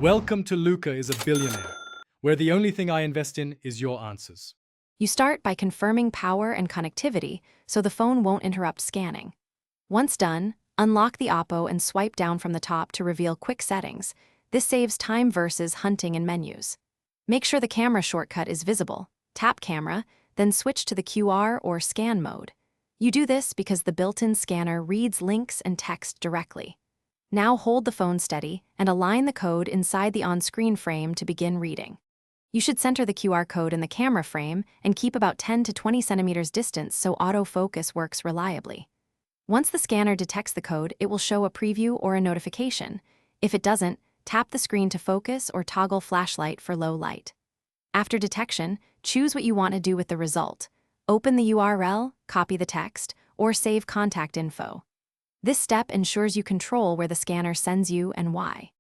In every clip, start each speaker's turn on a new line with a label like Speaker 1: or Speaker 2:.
Speaker 1: Welcome to Luca is a billionaire, where the only thing I invest in is your answers.
Speaker 2: You start by confirming power and connectivity so the phone won't interrupt scanning. Once done, unlock the Oppo and swipe down from the top to reveal quick settings. This saves time versus hunting in menus. Make sure the camera shortcut is visible. Tap camera, then switch to the QR or scan mode. You do this because the built-in scanner reads links and text directly. Now hold the phone steady and align the code inside the on-screen frame to begin reading. You should center the QR code in the camera frame and keep about 10 to 20 centimeters distance so autofocus works reliably. Once the scanner detects the code, it will show a preview or a notification. If it doesn't, tap the screen to focus or toggle flashlight for low light. After detection, choose what you want to do with the result. Open the URL, copy the text, or save contact info. This step ensures you control where the scanner sends you and why.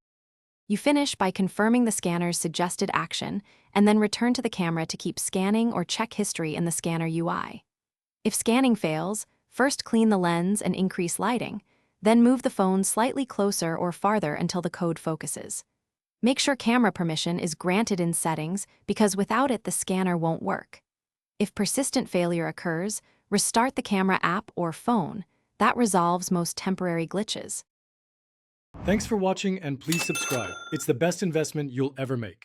Speaker 2: You finish by confirming the scanner's suggested action and then return to the camera to keep scanning or check history in the scanner UI. If scanning fails, first clean the lens and increase lighting, then move the phone slightly closer or farther until the code focuses. Make sure camera permission is granted in settings because without it the scanner won't work. If persistent failure occurs, restart the camera app or phone. That resolves most temporary glitches.
Speaker 1: Thanks for watching and please subscribe. It's the best investment you'll ever make.